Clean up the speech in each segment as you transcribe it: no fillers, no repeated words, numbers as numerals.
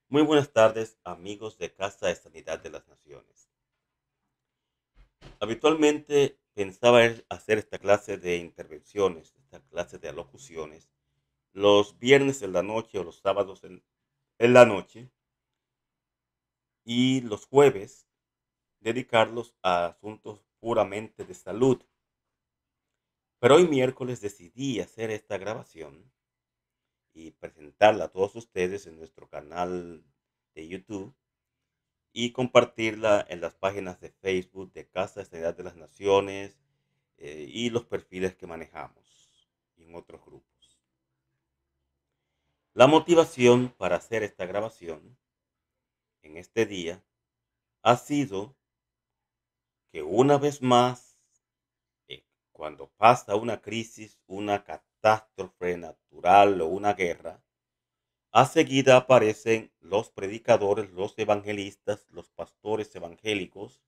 Muy buenas tardes, amigos de Casa de Sanidad de las Naciones. Habitualmente pensaba hacer esta clase de intervenciones, esta clase de alocuciones, los viernes en la noche o los sábados en la noche y los jueves dedicarlos a asuntos puramente de salud. Pero hoy miércoles decidí hacer esta grabación y presentarla a todos ustedes en nuestro canal de YouTube y compartirla en las páginas de Facebook de Casa de Sanidad de las Naciones y los perfiles que manejamos y en otros grupos. La motivación para hacer esta grabación en este día ha sido que una vez más, cuando pasa una crisis, una catástrofe natural o una guerra, a seguida aparecen los predicadores, los evangelistas, los pastores evangélicos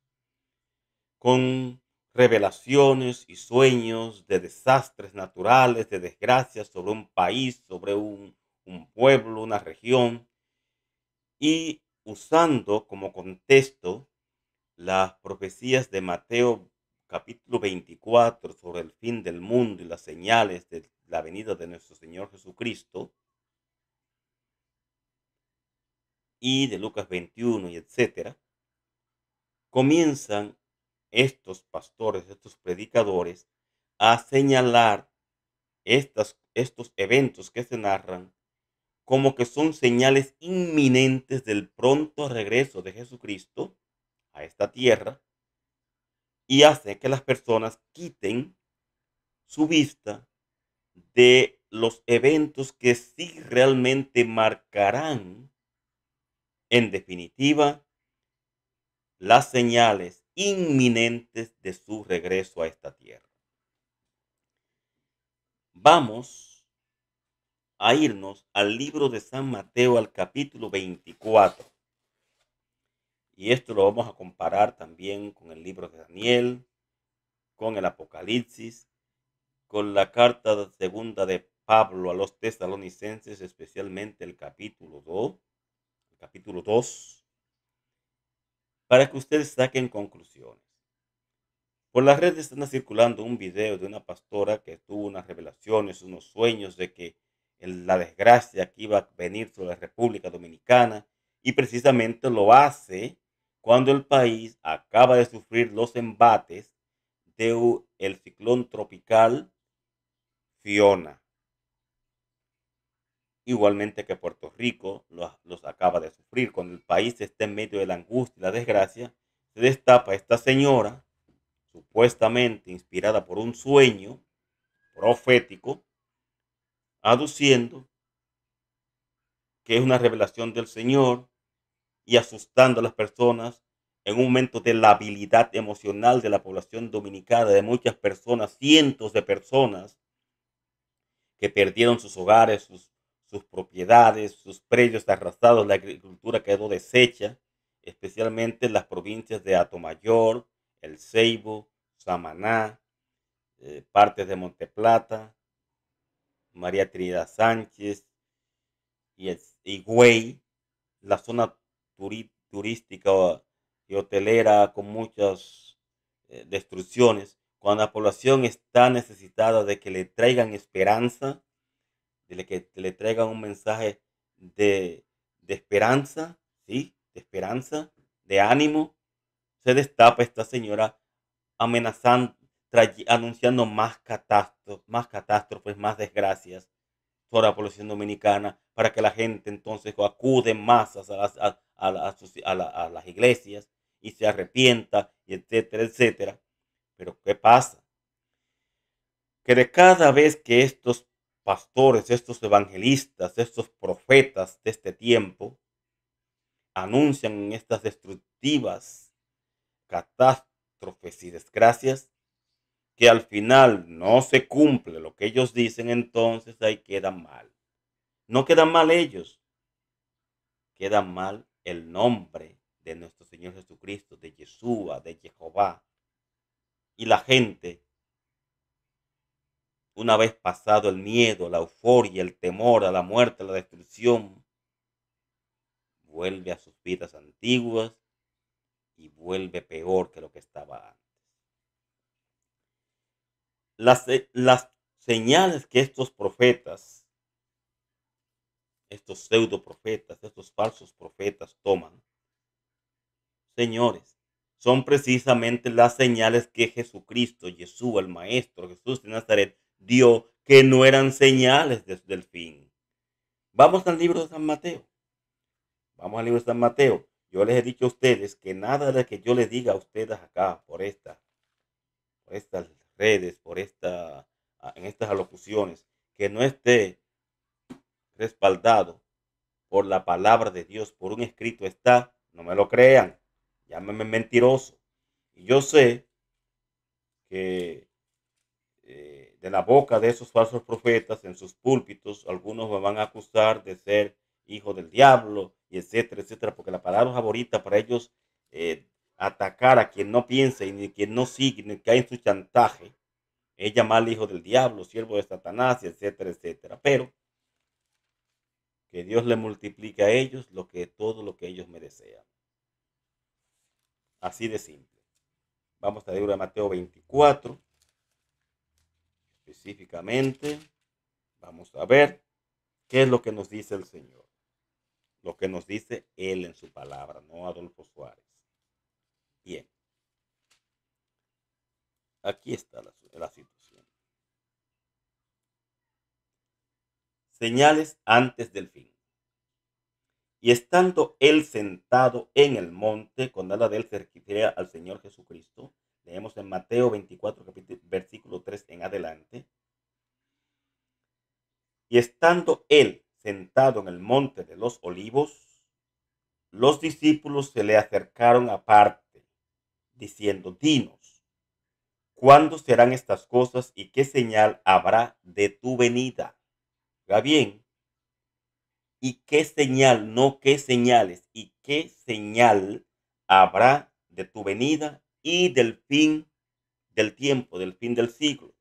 con revelaciones y sueños de desastres naturales, de desgracias sobre un país, sobre un pueblo, una región, y usando como contexto las profecías de Mateo capítulo 24 sobre el fin del mundo y las señales de la venida de nuestro Señor Jesucristo, y de Lucas 21 y etcétera, comienzan estos pastores, estos predicadores, a señalar estos eventos que se narran como que son señales inminentes del pronto regreso de Jesucristo a esta tierra y hace que las personas quiten su vista de los eventos que sí realmente marcarán, en definitiva, las señales inminentes de su regreso a esta tierra. Vamos a irnos al libro de San Mateo, al capítulo 24. Y esto lo vamos a comparar también con el libro de Daniel, con el Apocalipsis, con la carta segunda de Pablo a los tesalonicenses, especialmente el capítulo 2, para que ustedes saquen conclusiones. Por las redes está circulando un video de una pastora que tuvo unas revelaciones, unos sueños de que la desgracia que iba a venir sobre la República Dominicana, y precisamente lo hace cuando el país acaba de sufrir los embates de el ciclón tropical Fiona, igualmente que Puerto Rico los acaba de sufrir. Cuando el país está en medio de la angustia y la desgracia, se destapa esta señora, supuestamente inspirada por un sueño profético, aduciendo que es una revelación del Señor y asustando a las personas en un momento de la habilidad emocional de la población dominicana, de muchas personas, cientos de personas que perdieron sus hogares, sus propiedades, sus predios arrasados, la agricultura quedó deshecha, especialmente en las provincias de Atomayor, El Ceibo, Samaná, partes de Monteplata, María Trinidad Sánchez y Güey, la zona turística y hotelera con muchas destrucciones, cuando la población está necesitada de que le traigan esperanza, de que le traigan un mensaje de esperanza, ¿sí? De esperanza, de ánimo, se destapa esta señora amenazando, anunciando más catástrofes, más desgracias sobre la población dominicana, para que la gente entonces acude en masas a las iglesias y se arrepienta, y etcétera, etcétera. Pero ¿qué pasa? Que de cada vez que estos pastores, estos evangelistas, estos profetas de este tiempo anuncian estas destructivas catástrofes y desgracias, que al final no se cumple lo que ellos dicen, entonces ahí quedan mal. No quedan mal ellos, queda mal el nombre de nuestro Señor Jesucristo, de Yeshua, de Jehová. Y la gente, una vez pasado el miedo, la euforia, el temor a la muerte, a la destrucción, vuelve a sus vidas antiguas y vuelve peor que lo que estaba antes. Las señales que estos profetas, estos pseudo profetas, estos falsos profetas toman, señores, son precisamente las señales que Jesucristo, Jesús, el Maestro, Jesús de Nazaret, dio, que no eran señales desde el fin. Vamos al libro de San Mateo. Vamos al libro de San Mateo. Yo les he dicho a ustedes que nada de que yo les diga a ustedes acá por estas redes, en estas alocuciones, que no esté respaldado por la palabra de Dios, por un escrito está, no me lo crean, llámenme mentiroso. Y yo sé que de la boca de esos falsos profetas en sus púlpitos, algunos me van a acusar de ser hijo del diablo, y etcétera, etcétera, porque la palabra favorita para ellos atacar a quien no piensa y ni quien no sigue, ni cae en su chantaje, es llamarle hijo del diablo, siervo de Satanás, etcétera, etcétera. Pero que Dios le multiplique a ellos todo lo que ellos me desean. Así de simple. Vamos a libro de Mateo 24. Específicamente, vamos a ver qué es lo que nos dice el Señor. Lo que nos dice Él en su palabra, no Adolfo Suárez. Bien. Aquí está la situación. Señales antes del fin. Y estando él sentado en el monte, cuando habla de él se refiere al Señor Jesucristo. Leemos en Mateo 24, versículo 3 en adelante. Y estando él sentado en el monte de los olivos, los discípulos se le acercaron aparte, diciendo: dinos, ¿cuándo serán estas cosas y qué señal habrá de tu venida? Va bien. ¿Y qué señal, no qué señales, y qué señal habrá de tu venida y del fin del tiempo, del fin del siglo?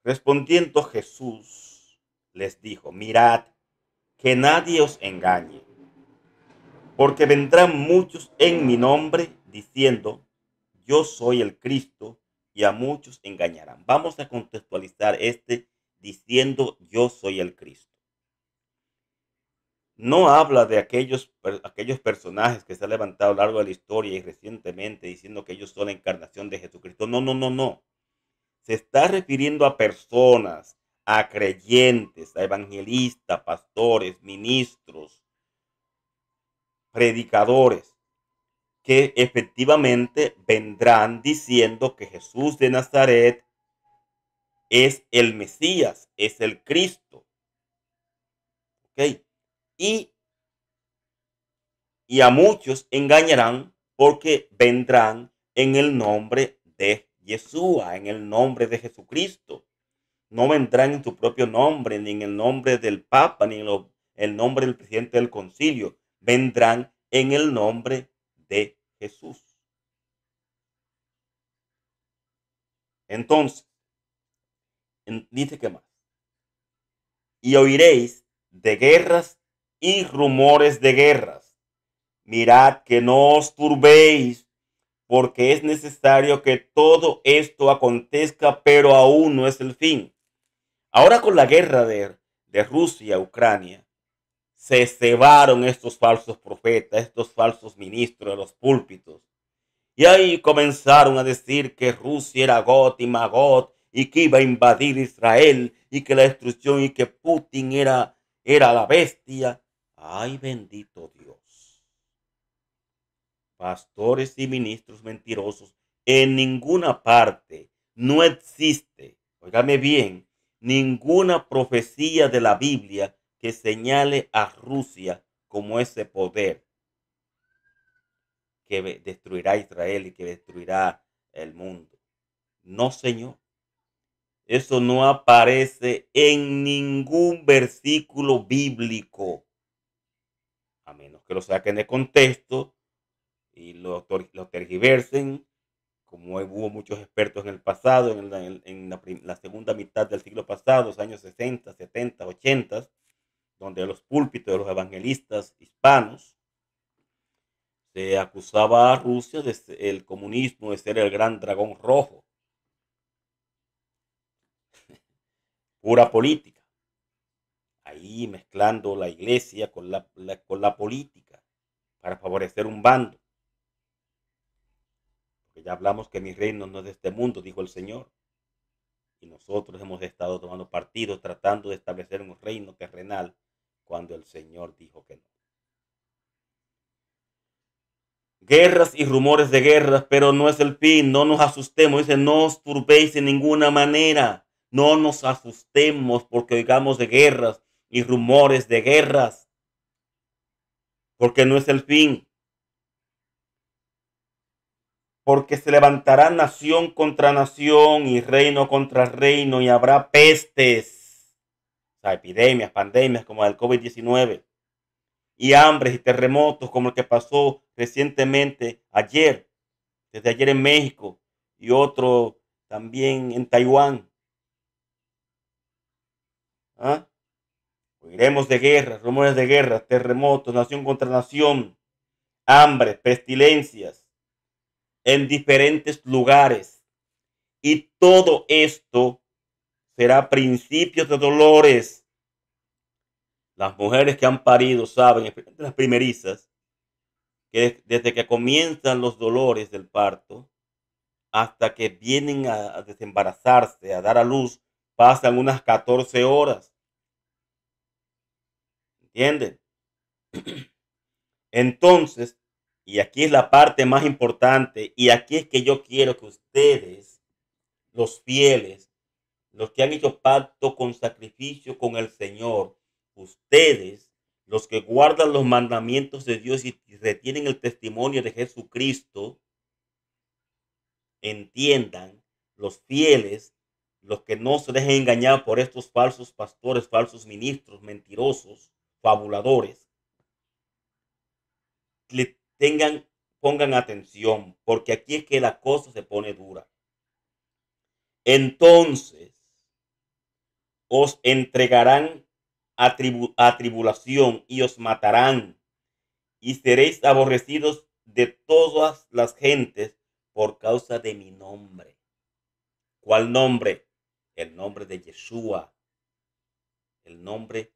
Respondiendo Jesús les dijo: mirad que nadie os engañe, porque vendrán muchos en mi nombre diciendo: yo soy el Cristo, y a muchos engañarán. Vamos a contextualizar diciendo: yo soy el Cristo. No habla de aquellos personajes que se han levantado a lo largo de la historia y recientemente diciendo que ellos son la encarnación de Jesucristo. No, no, no, no. Se está refiriendo a personas, a creyentes, a evangelistas, pastores, ministros, predicadores, que efectivamente vendrán diciendo que Jesús de Nazaret es el Mesías, es el Cristo. ¿Ok? Y a muchos engañarán porque vendrán en el nombre de Yeshua, en el nombre de Jesucristo. No vendrán en su propio nombre, ni en el nombre del Papa, ni en el nombre del presidente del concilio. Vendrán en el nombre de Jesús. Entonces, dice que más. Y oiréis de guerras y rumores de guerras. Mirad que no os turbéis, porque es necesario que todo esto acontezca, pero aún no es el fin. Ahora con la guerra de Rusia a Ucrania, se cebaron estos falsos profetas, estos falsos ministros de los púlpitos. Y ahí comenzaron a decir que Rusia era Got y Magot y que iba a invadir Israel y que la destrucción y que Putin era la bestia. Ay, bendito Dios. Pastores y ministros mentirosos. En ninguna parte no existe, óigame bien, ninguna profecía de la Biblia que señale a Rusia como ese poder que destruirá Israel y que destruirá el mundo. No, señor. Eso no aparece en ningún versículo bíblico, a menos que lo saquen de contexto y lo tergiversen, como hubo muchos expertos en el pasado, en la segunda mitad del siglo pasado, los años 60, 70, 80, donde los púlpitos de los evangelistas hispanos Se acusaba a Rusia de el comunismo de ser el gran dragón rojo, pura política, ahí mezclando la iglesia con con la política para favorecer un bando. Porque ya hablamos que mi reino no es de este mundo, dijo el Señor. Y nosotros hemos estado tomando partido tratando de establecer un reino terrenal cuando el Señor dijo que no. Guerras y rumores de guerras, pero no es el fin, no nos asustemos, dice, no os turbéis en ninguna manera, no nos asustemos porque oigamos de guerras y rumores de guerras, porque no es el fin, porque se levantará nación contra nación y reino contra reino y habrá pestes, o sea, epidemias, pandemias como el COVID-19 y hambres y terremotos como el que pasó recientemente ayer, desde ayer en México y otro también en Taiwán. ¿Ah? Oiremos de guerras, rumores de guerras, terremotos, nación contra nación, hambre, pestilencias en diferentes lugares. Y todo esto será principios de dolores. Las mujeres que han parido saben, especialmente las primerizas, que desde que comienzan los dolores del parto hasta que vienen a desembarazarse, a dar a luz, pasan unas 14 horas. ¿Entienden? Entonces, y aquí es la parte más importante, y aquí es que yo quiero que ustedes, los fieles, los que han hecho pacto con sacrificio con el Señor, ustedes, los que guardan los mandamientos de Dios y retienen el testimonio de Jesucristo, entiendan, los fieles, los que no se dejen engañar por estos falsos pastores, falsos ministros, mentirosos, fabuladores, le tengan, pongan atención, porque aquí es que la cosa se pone dura. Entonces os entregarán a tribulación y os matarán y seréis aborrecidos de todas las gentes por causa de mi nombre. ¿Cuál nombre? El nombre de Yeshua, el nombre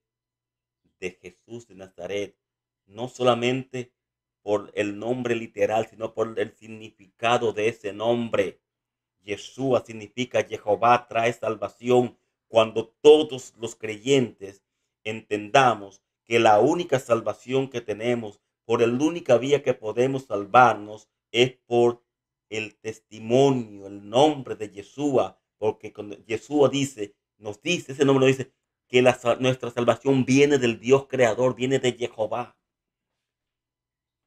de Jesús de Nazaret. No solamente por el nombre literal, sino por el significado de ese nombre. Yeshua significa Jehová trae salvación. Cuando todos los creyentes entendamos que la única salvación que tenemos, por la única vía que podemos salvarnos, es por el testimonio, el nombre de Yeshua, porque cuando Yeshua dice, nos dice, ese nombre nos dice que nuestra salvación viene del Dios creador, viene de Jehová.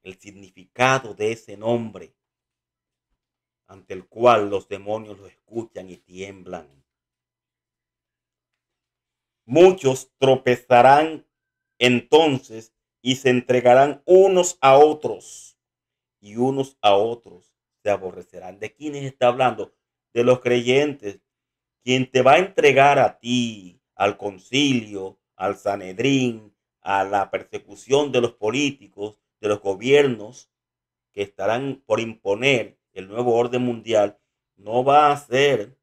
El significado de ese nombre ante el cual los demonios lo escuchan y tiemblan. Muchos tropezarán entonces y se entregarán unos a otros y unos a otros se aborrecerán. ¿De quiénes está hablando? De los creyentes. Quien te va a entregar a ti, al concilio, al Sanedrín, a la persecución de los políticos, de los gobiernos que estarán por imponer el nuevo orden mundial, no va a ser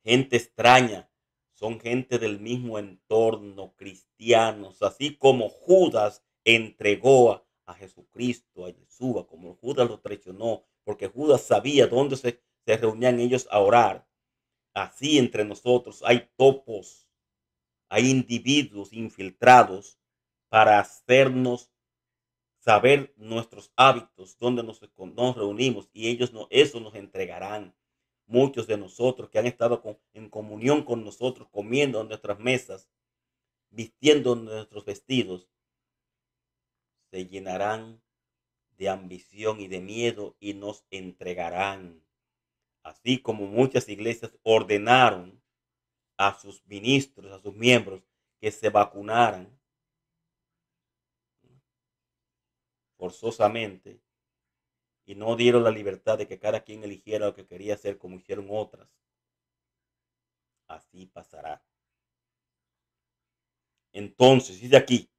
gente extraña, son gente del mismo entorno, cristianos, así como Judas entregó a Jesucristo, a Yeshua, como Judas lo traicionó, porque Judas sabía dónde se reunían ellos a orar. Así entre nosotros hay topos, hay individuos infiltrados para hacernos saber nuestros hábitos, dónde nos reunimos y ellos no, eso nos entregarán. Muchos de nosotros que han estado en comunión con nosotros, comiendo en nuestras mesas, vistiendo nuestros vestidos, se llenarán de ambición y de miedo y nos entregarán. Así como muchas iglesias ordenaron a sus ministros, a sus miembros, que se vacunaran forzosamente y no dieron la libertad de que cada quien eligiera lo que quería hacer como hicieron otras. Así pasará. Entonces, dice aquí,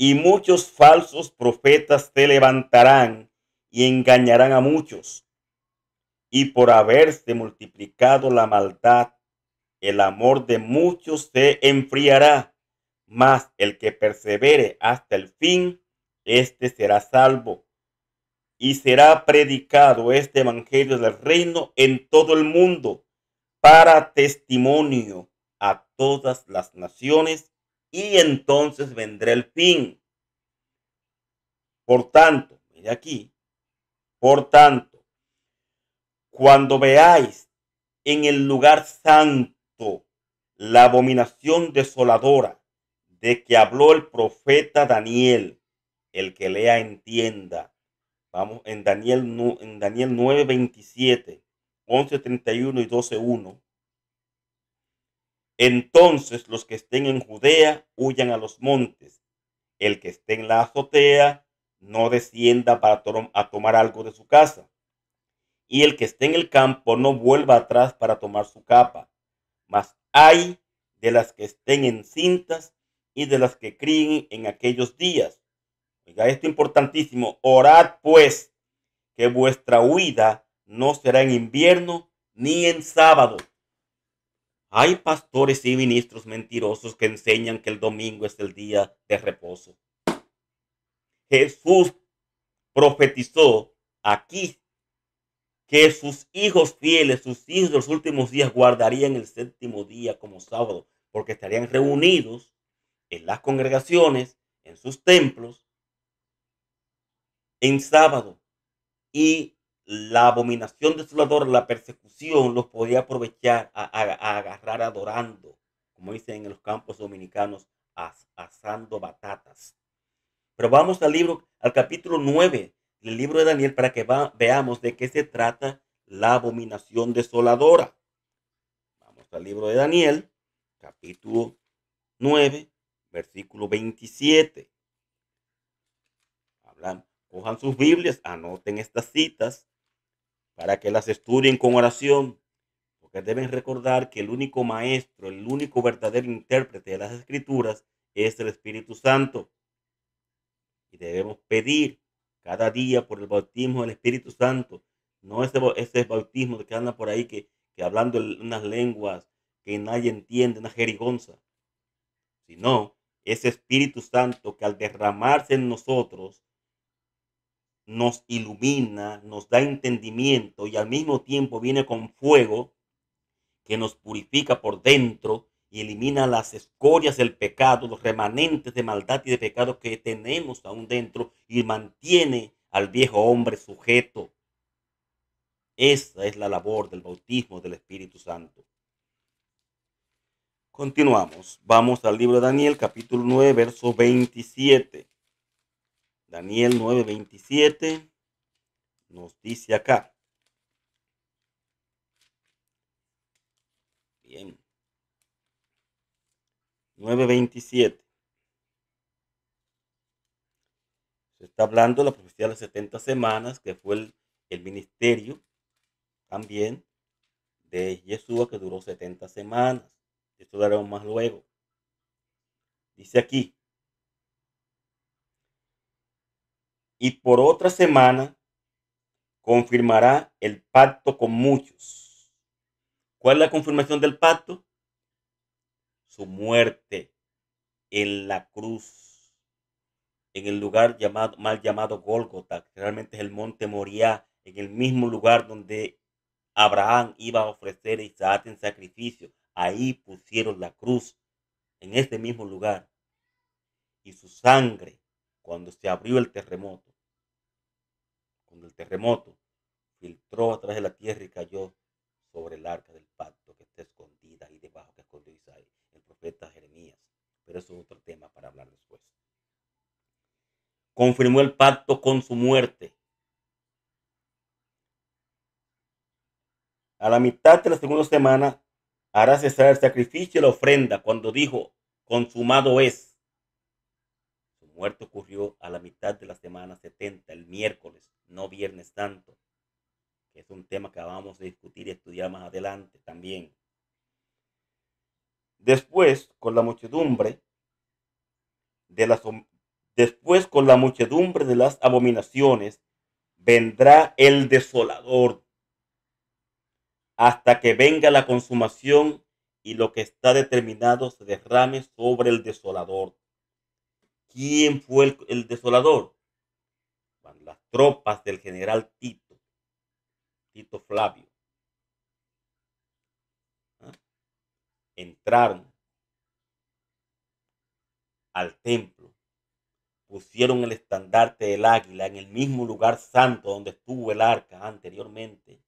Y muchos falsos profetas se levantarán y engañarán a muchos. Y por haberse multiplicado la maldad, el amor de muchos se enfriará. Mas el que persevere hasta el fin, éste será salvo. Y será predicado este evangelio del reino en todo el mundo para testimonio a todas las naciones, y entonces vendrá el fin. Por tanto, mire aquí, por tanto, cuando veáis en el lugar santo la abominación desoladora de que habló el profeta Daniel, el que lea entienda. Vamos en Daniel 9, 27, 11, 31 y 12, 1. Entonces los que estén en Judea huyan a los montes. El que esté en la azotea no descienda para a tomar algo de su casa. Y el que esté en el campo no vuelva atrás para tomar su capa. Mas hay de las que estén encintas y de las que críen en aquellos días. Oiga, esto es importantísimo. Orad pues que vuestra huida no será en invierno ni en sábado. Hay pastores y ministros mentirosos que enseñan que el domingo es el día de reposo. Jesús profetizó aquí que sus hijos fieles, sus hijos de los últimos días, guardarían el séptimo día como sábado, porque estarían reunidos en las congregaciones, en sus templos, en sábado. Y la abominación desoladora, la persecución, los podía aprovechar a agarrar adorando, como dicen en los campos dominicanos, asando batatas. Pero vamos al capítulo 9 del libro de Daniel para que veamos de qué se trata la abominación desoladora. Vamos al libro de Daniel, capítulo 9, versículo 27. Cojan sus Biblias, anoten estas citas para que las estudien con oración, porque deben recordar que el único maestro, el único verdadero intérprete de las Escrituras es el Espíritu Santo. Y debemos pedir cada día por el bautismo del Espíritu Santo, no ese bautismo de que anda por ahí que hablando unas lenguas que nadie entiende, una jerigonza, sino ese Espíritu Santo que al derramarse en nosotros nos ilumina, nos da entendimiento y al mismo tiempo viene con fuego que nos purifica por dentro y elimina las escorias del pecado, los remanentes de maldad y de pecado que tenemos aún dentro y mantiene al viejo hombre sujeto. Esa es la labor del bautismo del Espíritu Santo. Continuamos. Vamos al libro de Daniel, capítulo 9, verso 27. Daniel 9, 27 nos dice acá. Bien. 9:27. Se está hablando de la profecía de las 70 semanas, que fue el ministerio también de Yeshua, que duró 70 semanas. Esto lo haremos más luego. Dice aquí, y por otra semana confirmará el pacto con muchos. ¿Cuál es la confirmación del pacto? Su muerte en la cruz, en el lugar mal llamado Gólgota, que realmente es el monte Moriah, en el mismo lugar donde Abraham iba a ofrecer a Isaac en sacrificio. Ahí pusieron la cruz, en este mismo lugar. Y su sangre, cuando se abrió el terremoto, cuando el terremoto filtró a través de la tierra y cayó sobre el arca del pacto que está escondida ahí debajo, que escondió Isaías, el profeta Jeremías. Pero eso es otro tema para hablar después. Confirmó el pacto con su muerte. A la mitad de la segunda semana hará cesar el sacrificio y la ofrenda cuando dijo, consumado es. Su muerte ocurrió a la mitad de la semana 70, el miércoles, no Viernes Santo, que es un tema que vamos a discutir y estudiar más adelante también. Después, con la muchedumbre de Después, con la muchedumbre de las abominaciones, vendrá el desolador, hasta que venga la consumación y lo que está determinado se derrame sobre el desolador. ¿Quién fue el desolador? Bueno, las tropas del general Tito Flavio, ¿ah? Entraron al templo, pusieron el estandarte del águila en el mismo lugar santo donde estuvo el arca anteriormente,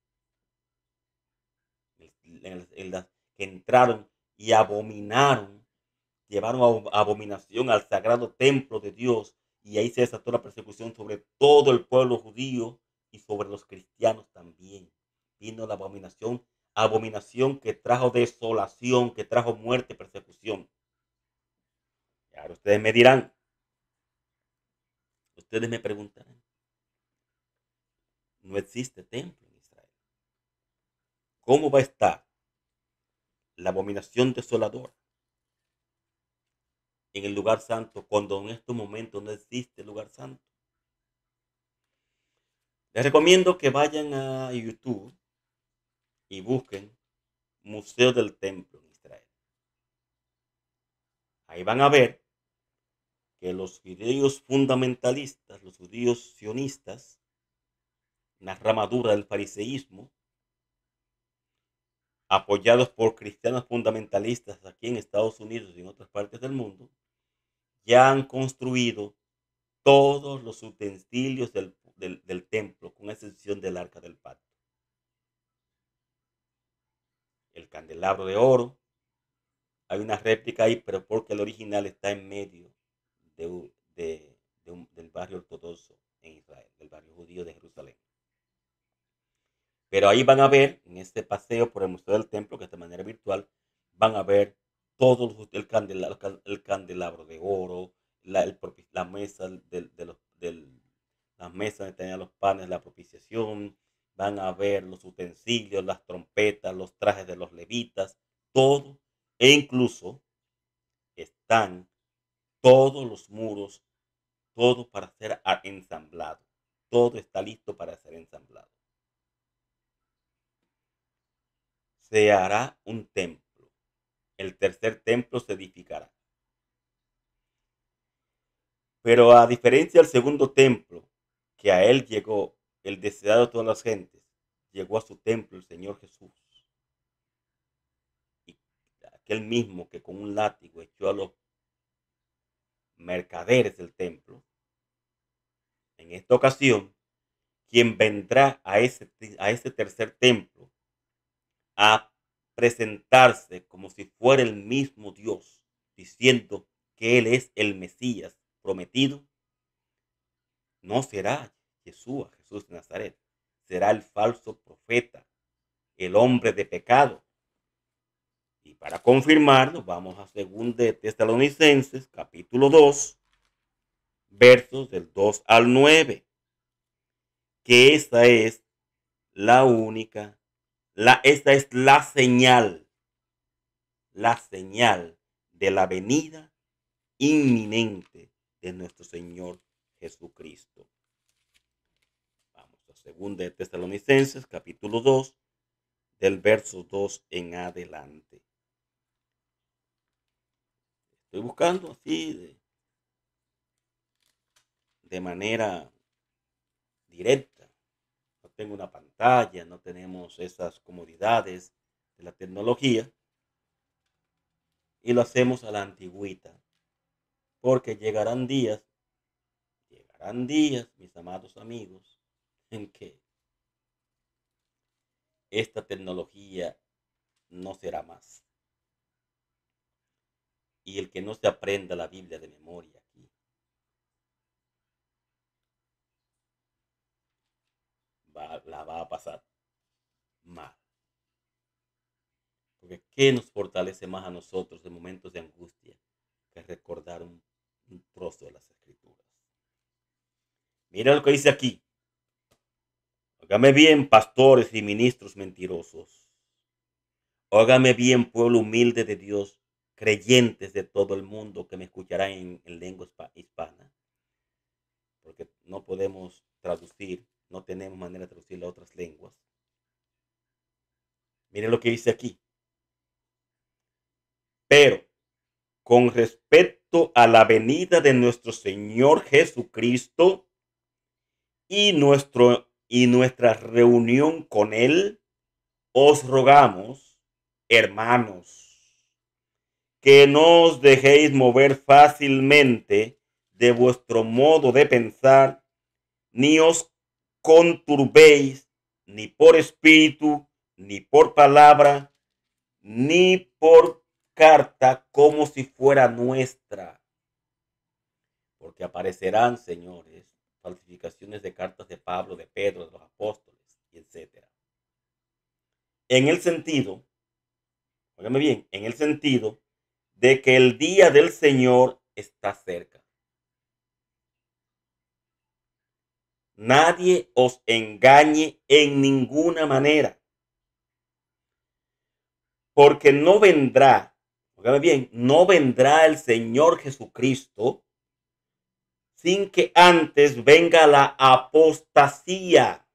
que entraron y abominaron, llevaron abominación al sagrado templo de Dios, y ahí se desató la persecución sobre todo el pueblo judío y sobre los cristianos también. Vino la abominación que trajo desolación, que trajo muerte, persecución. Y ahora ustedes me dirán, ustedes me preguntarán, no existe templo en Israel. ¿Cómo va a estar la abominación desoladora en el lugar santo cuando en estos momentos no existe lugar santo? Les recomiendo que vayan a YouTube y busquen Museo del Templo en Israel. Ahí van a ver que los judíos fundamentalistas, los judíos sionistas, una ramadura del fariseísmo, apoyados por cristianos fundamentalistas aquí en Estados Unidos y en otras partes del mundo, ya han construido todos los utensilios del templo, con excepción del arca del pacto. El candelabro de oro, hay una réplica ahí, pero porque el original está en medio del barrio ortodoxo en Israel, del barrio judío de Jerusalén. Pero ahí van a ver, en este paseo por el Museo del Templo, que es de manera virtual, van a ver todo el candelabro de oro, la mesa las mesas donde tenían los panes, la propiciación, van a ver los utensilios, las trompetas, los trajes de los levitas, todo, e incluso están todos los muros, todo para ser ensamblado, todo está listo para ser ensamblado. Se hará un templo, el tercer templo se edificará. Pero a diferencia del segundo templo, que a él llegó el deseado de todas las gentes, llegó a su templo el Señor Jesús. Y aquel mismo que con un látigo echó a los mercaderes del templo, en esta ocasión, quien vendrá a ese tercer templo a presentarse como si fuera el mismo Dios, diciendo que Él es el Mesías prometido, no será Jesús de Nazaret, será el falso profeta, el hombre de pecado. Y para confirmarlo, vamos a 2 de Tesalonicenses, capítulo 2, versos del 2 al 9, que esta es la única, esta es la señal de la venida inminente de nuestro Señor Jesucristo. Vamos a 2 de Tesalonicenses, capítulo 2, del verso 2 en adelante. Estoy buscando así de manera directa. No tengo una pantalla, no tenemos esas comodidades de la tecnología y lo hacemos a la antigüita, porque llegarán días, mis amados amigos, en que esta tecnología no será más. Y el que no se aprenda la Biblia de memoria aquí la va a pasar mal. Porque ¿qué nos fortalece más a nosotros en momentos de angustia que recordar un trozo de las Escrituras? Mira lo que dice aquí. Óigame bien, pastores y ministros mentirosos. Óigame bien, pueblo humilde de Dios, creyentes de todo el mundo que me escucharán en lengua hispana. porque no podemos traducir, no tenemos manera de traducir a otras lenguas. Miren lo que dice aquí. Pero con respecto a la venida de nuestro Señor Jesucristo y nuestra reunión con Él, os rogamos, hermanos, que no os dejéis mover fácilmente de vuestro modo de pensar, ni os conturbéis ni por espíritu, ni por palabra, ni por carta como si fuera nuestra. Porque aparecerán, señores, falsificaciones de cartas de Pablo, de Pedro, de los apóstoles, etc. En el sentido, óigame bien, en el sentido de que el día del Señor está cerca. Nadie os engañe en ninguna manera, porque no vendrá, óigame bien, no vendrá el Señor Jesucristo sin que antes venga la apostasía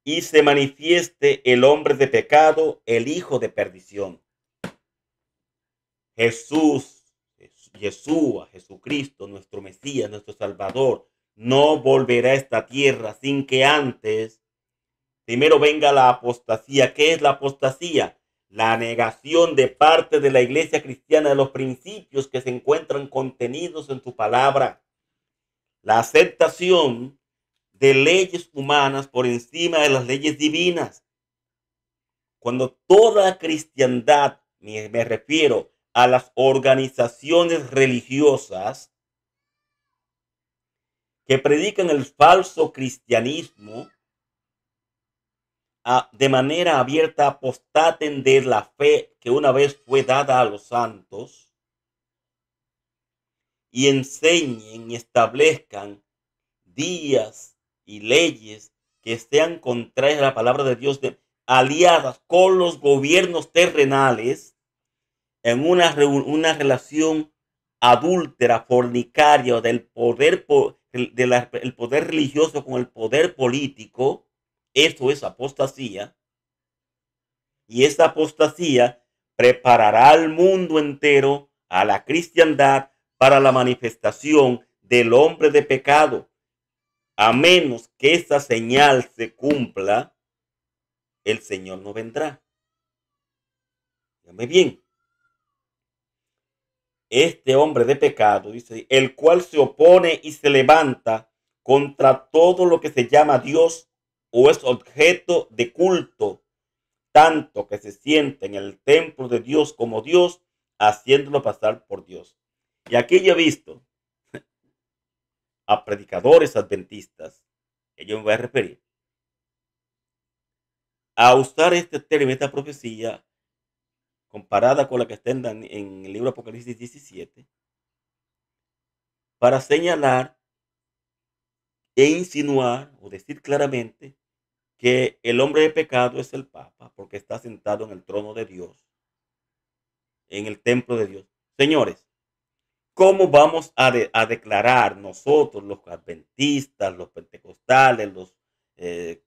y se manifieste el hombre de pecado, el hijo de perdición. Jesús, Yeshua, Jesucristo, nuestro Mesías, nuestro Salvador, no volverá a esta tierra sin que antes primero venga la apostasía. ¿Qué es la apostasía? La negación de parte de la iglesia cristiana de los principios que se encuentran contenidos en su palabra. La aceptación de leyes humanas por encima de las leyes divinas. Cuando toda cristiandad, me refiero a las organizaciones religiosas que predican el falso cristianismo, de manera abierta apostaten de la fe que una vez fue dada a los santos y enseñen y establezcan días y leyes que sean contrarias a la palabra de Dios, aliadas con los gobiernos terrenales en una relación adúltera, fornicaria del poder, el poder religioso con el poder político. Eso es apostasía. Y esa apostasía preparará al mundo entero, a la cristiandad, para la manifestación del hombre de pecado. A menos que esa señal se cumpla, el Señor no vendrá. Dígame bien. Este hombre de pecado, dice, el cual se opone y se levanta contra todo lo que se llama Dios o es objeto de culto, tanto que se siente en el templo de Dios como Dios, haciéndolo pasar por Dios. Y aquí yo he visto a predicadores adventistas, que yo me voy a referir, a usar este término, esta profecía, comparada con la que está en el libro Apocalipsis 17, para señalar e insinuar o decir claramente que el hombre de pecado es el Papa, porque está sentado en el trono de Dios, en el templo de Dios. Señores, ¿cómo vamos a declarar nosotros, los adventistas, los pentecostales, eh,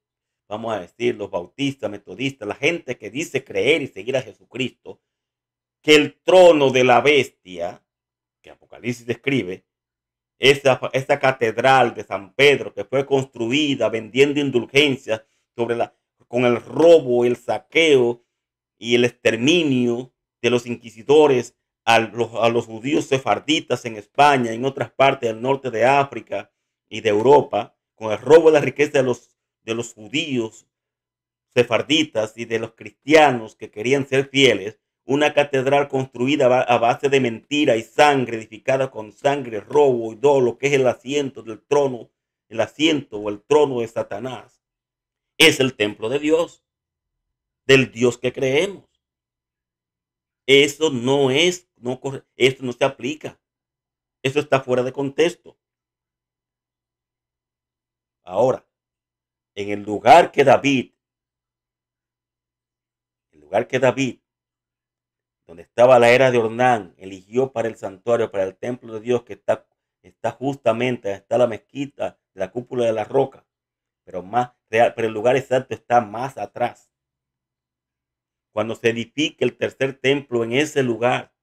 vamos a decir, los bautistas, metodistas, la gente que dice creer y seguir a Jesucristo, que el trono de la bestia, que Apocalipsis describe, esa catedral de San Pedro que fue construida vendiendo indulgencias con el robo, el saqueo y el exterminio de los inquisidores a los judíos sefarditas en España, en otras partes del norte de África y de Europa, con el robo de la riqueza de los judíos sefarditas y de los cristianos que querían ser fieles, una catedral construida a base de mentira y sangre, edificada con sangre, robo y dolo, que es el asiento del trono, el asiento o el trono de Satanás. Es el templo de Dios, del Dios que creemos. Eso no es, no corre, esto no se aplica. Eso está fuera de contexto. Ahora, en el lugar que David, donde estaba la era de Ornán, eligió para el santuario, para el templo de Dios que está está justamente, está la mezquita de la cúpula de la roca, pero pero el lugar exacto está más atrás. Cuando se edifique el tercer templo en ese lugar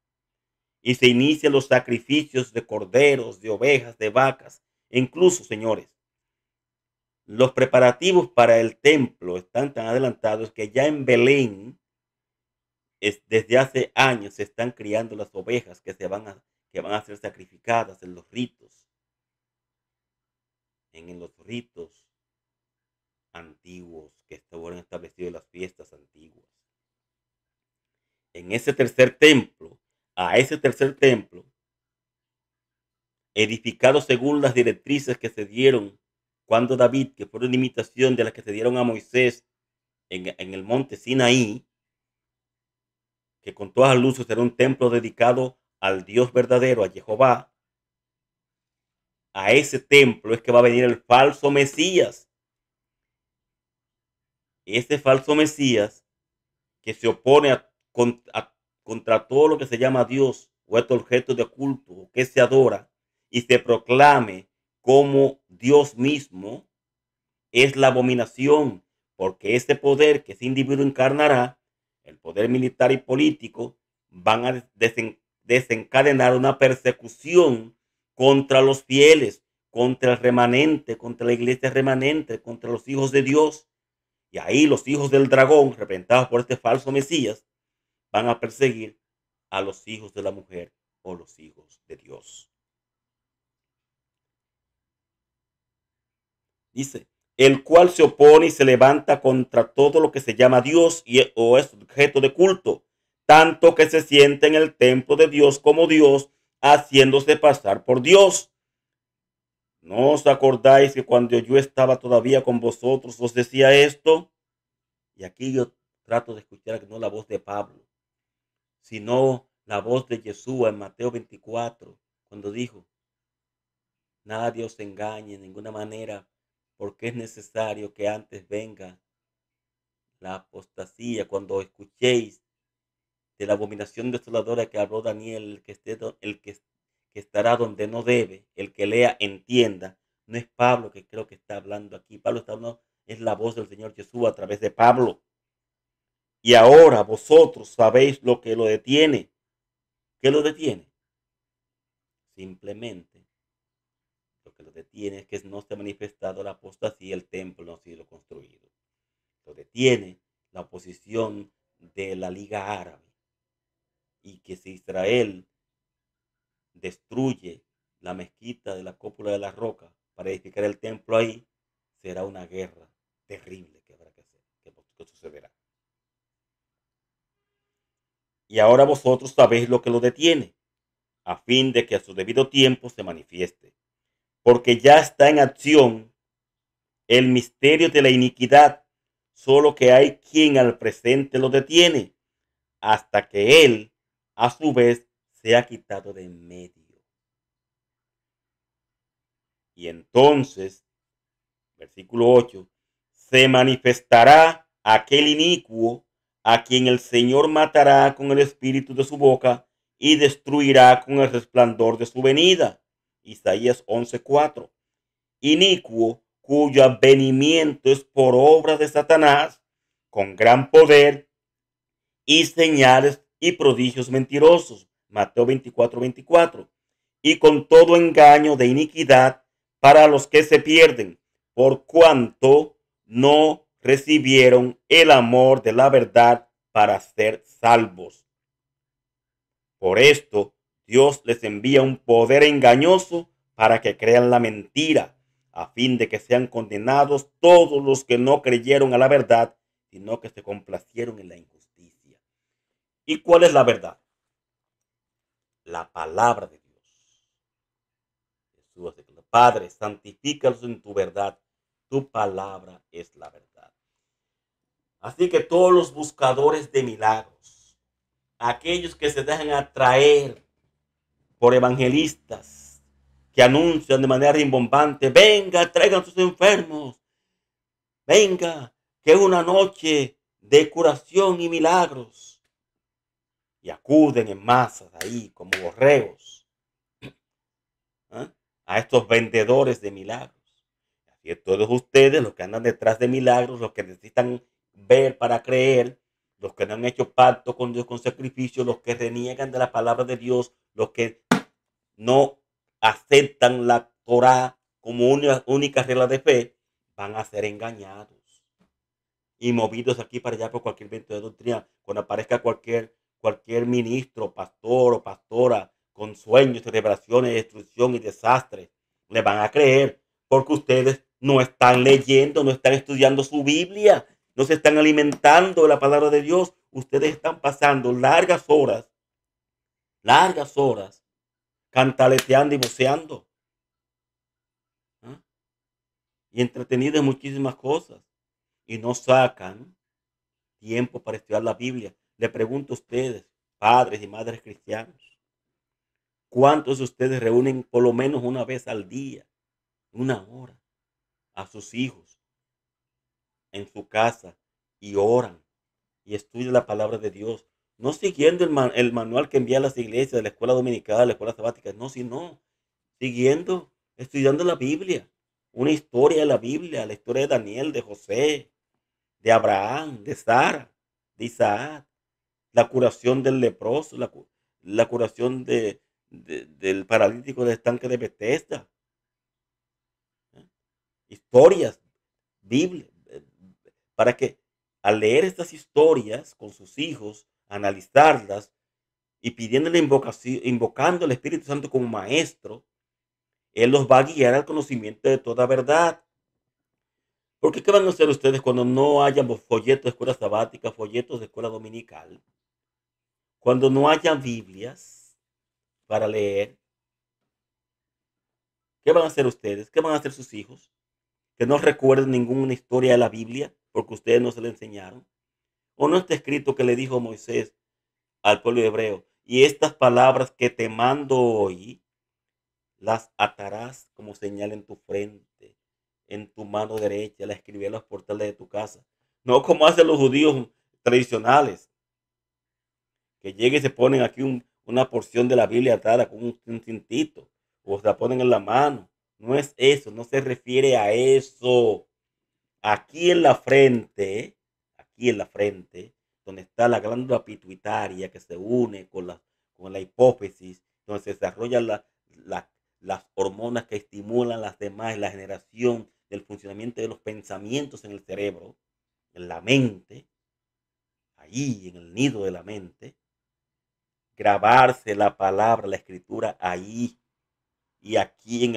y se inician los sacrificios de corderos, de ovejas, de vacas, e incluso, señores, los preparativos para el templo están tan adelantados que ya en Belén, desde hace años, se están criando las ovejas que van a ser sacrificadas en los ritos antiguos que fueron establecidos en las fiestas antiguas. En ese tercer templo, a ese tercer templo, edificado según las directrices que se dieron cuando David, que fueron imitación de las que se dieron a Moisés en el monte Sinaí, que con todas luces era un templo dedicado al Dios verdadero, a Jehová. A ese templo es que va a venir el falso Mesías. Ese falso Mesías que se opone contra todo lo que se llama Dios o este objeto de culto que se adora y se proclame como Dios mismo, es la abominación, porque ese poder que ese individuo encarnará, el poder militar y político, van a desencadenar una persecución contra los fieles, contra el remanente, contra la iglesia remanente, contra los hijos de Dios. Y ahí los hijos del dragón, representados por este falso Mesías, van a perseguir a los hijos de la mujer o los hijos de Dios. Dice, el cual se opone y se levanta contra todo lo que se llama Dios o es objeto de culto, tanto que se siente en el templo de Dios como Dios, haciéndose pasar por Dios. ¿No os acordáis que cuando yo estaba todavía con vosotros os decía esto? Y aquí yo trato de escuchar no la voz de Pablo, sino la voz de Jesús en Mateo 24, cuando dijo, nadie os engañe de ninguna manera, porque es necesario que antes venga la apostasía, cuando escuchéis de la abominación desoladora que habló Daniel, que estará donde no debe, el que lea entienda. No es Pablo que creo que está hablando aquí. Pablo está hablando, es la voz del Señor Jesús a través de Pablo. Y ahora vosotros sabéis lo que lo detiene. ¿Qué lo detiene? Simplemente lo que lo detiene es que no se ha manifestado la apostasía, el templo no ha sido construido. Lo detiene la oposición de la Liga Árabe. Y que si Israel destruye la mezquita de la cúpula de la roca para edificar el templo ahí, será una guerra terrible que habrá que hacer, que sucederá. Y ahora vosotros sabéis lo que lo detiene, a fin de que a su debido tiempo se manifieste, porque ya está en acción el misterio de la iniquidad, solo que hay quien al presente lo detiene, hasta que él, a su vez, sea quitado de en medio. Y entonces, versículo 8, se manifestará aquel inicuo a quien el Señor matará con el espíritu de su boca y destruirá con el resplandor de su venida. Isaías 11:4. Inicuo cuyo advenimiento es por obra de Satanás, con gran poder y señales y prodigios mentirosos. Mateo 24:24. Y con todo engaño de iniquidad para los que se pierden, por cuanto no recibieron el amor de la verdad para ser salvos. Por esto, Dios les envía un poder engañoso para que crean la mentira, a fin de que sean condenados todos los que no creyeron a la verdad, sino que se complacieron en la injusticia. ¿Y cuál es la verdad? La palabra de Dios. Jesús dijo, Padre, santifícalos en tu verdad. Tu palabra es la verdad. Así que todos los buscadores de milagros, aquellos que se dejan atraer por evangelistas que anuncian de manera rimbombante, venga, traigan sus enfermos, venga, que es una noche de curación y milagros. Y acuden en masas ahí como borregos. ¿Eh? a estos vendedores de milagros. Así es, todos ustedes, los que andan detrás de milagros, los que necesitan ver para creer, los que no han hecho pacto con Dios con sacrificio, los que reniegan de la palabra de Dios, los que no aceptan la Torah como una única regla de fe, van a ser engañados y movidos aquí para allá por cualquier viento de doctrina. Cuando aparezca cualquier ministro, pastor o pastora con sueños, revelaciones, destrucción y desastre, le van a creer porque ustedes no están leyendo, no están estudiando su Biblia, no se están alimentando de la palabra de Dios. Ustedes están pasando largas horas, cantaleteando y voceando, ¿ah? Y entretenidos en muchísimas cosas y no sacan tiempo para estudiar la Biblia. Le pregunto a ustedes, padres y madres cristianos, ¿cuántos de ustedes reúnen por lo menos una vez al día, una hora, a sus hijos en su casa y oran y estudian la palabra de Dios? No siguiendo el manual que envía a las iglesias de la escuela dominical, la escuela sabática, no, sino siguiendo, estudiando la Biblia, una historia de la Biblia, la historia de Daniel, de José, de Abraham, de Sara, de Isaac, la curación del leproso, la curación del paralítico del estanque de Bethesda, ¿eh? Historias, Biblia, para que al leer estas historias con sus hijos, analizarlas y pidiéndole invocación, invocando al Espíritu Santo como maestro, Él los va a guiar al conocimiento de toda verdad. Porque ¿qué van a hacer ustedes cuando no haya folletos de escuela sabática, folletos de escuela dominical? Cuando no haya Biblias para leer, ¿qué van a hacer ustedes? ¿Qué van a hacer sus hijos? Que no recuerden ninguna historia de la Biblia porque ustedes no se la enseñaron. ¿O no está escrito que le dijo Moisés al pueblo hebreo? Y estas palabras que te mando hoy, las atarás como señal en tu frente, en tu mano derecha, la escribirás en los portales de tu casa. No como hacen los judíos tradicionales, que lleguen y se ponen aquí una porción de la Biblia atada con un cintito, o se la ponen en la mano. No es eso, no se refiere a eso. Aquí en la frente, donde está la glándula pituitaria que se une con la hipófisis, donde se desarrollan la- las hormonas que estimulan las demás, la generación del funcionamiento de los pensamientos en el cerebro, en la mente, ahí en el nido de la mente, grabarse la palabra, la escritura ahí y aquí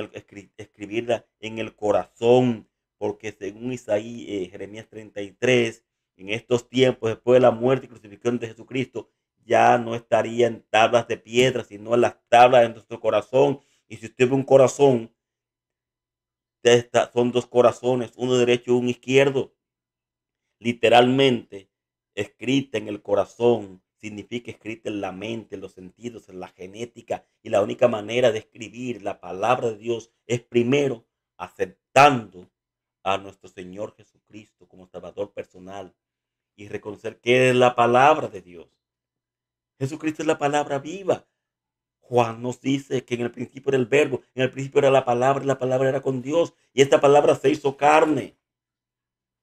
escribirla en el corazón, porque según Jeremías 33, en estos tiempos, después de la muerte y crucifixión de Jesucristo, ya no estaría en tablas de piedra, sino en las tablas de nuestro corazón. Y si usted ve un corazón, son dos corazones, uno derecho y uno izquierdo. Literalmente, escrita en el corazón significa escrita en la mente, en los sentidos, en la genética. Y la única manera de escribir la palabra de Dios es primero aceptando a nuestro Señor Jesucristo como Salvador personal y reconocer que es la palabra de Dios. Jesucristo es la palabra viva. Juan nos dice que en el principio era el verbo, en el principio era la palabra y la palabra era con Dios. Y esta palabra se hizo carne.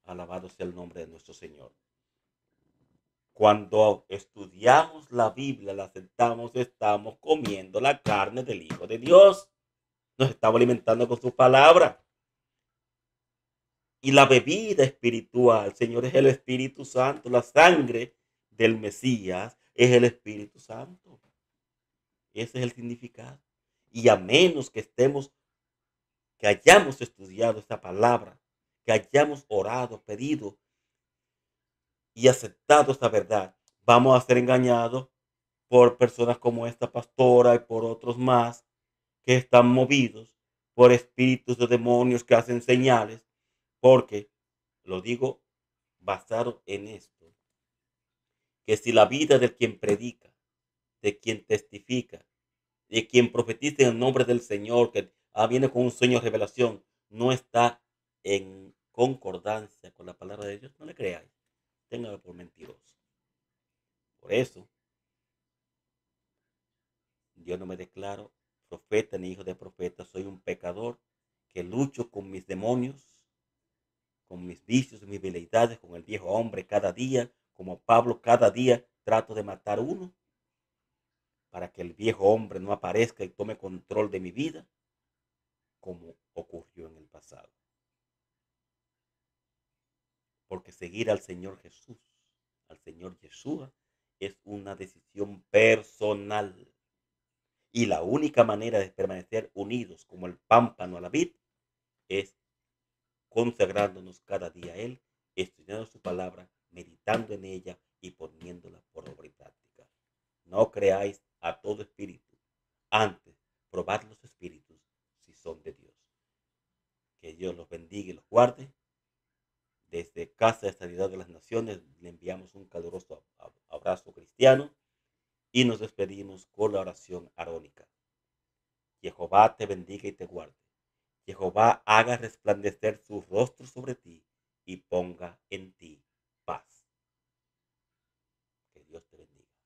Alabado sea el nombre de nuestro Señor. Cuando estudiamos la Biblia, la aceptamos, estamos comiendo la carne del Hijo de Dios. Nos estamos alimentando con su palabra. Y la bebida espiritual, Señor, es el Espíritu Santo. La sangre del Mesías es el Espíritu Santo. Ese es el significado. Y a menos que hayamos estudiado esta palabra, que hayamos orado, pedido y aceptado esta verdad, vamos a ser engañados por personas como esta pastora y por otros más que están movidos por espíritus de demonios que hacen señales, porque, lo digo basado en esto, que si la vida de quien predica, de quien testifica, de quien profetiza en el nombre del Señor, que viene con un sueño de revelación, no está en concordancia con la palabra de Dios, no le creáis, téngalo por mentiroso. Por eso, yo no me declaro profeta ni hijo de profeta, soy un pecador que lucho con mis demonios, con mis vicios, mis veleidades, con el viejo hombre cada día, como Pablo cada día trato de matar uno para que el viejo hombre no aparezca y tome control de mi vida, como ocurrió en el pasado. Porque seguir al Señor Jesús, al Señor Yeshua, es una decisión personal. Y la única manera de permanecer unidos como el pámpano a la vid es consagrándonos cada día a Él, estudiando su palabra, meditando en ella y poniéndola por obra y práctica. No creáis a todo espíritu, antes probad los espíritus si son de Dios. Que Dios los bendiga y los guarde. Desde Casa de Sanidad de las Naciones le enviamos un caluroso abrazo cristiano y nos despedimos con la oración arónica. Jehová te bendiga y te guarde. Jehová haga resplandecer su rostro sobre ti y ponga en ti paz. Que Dios te bendiga.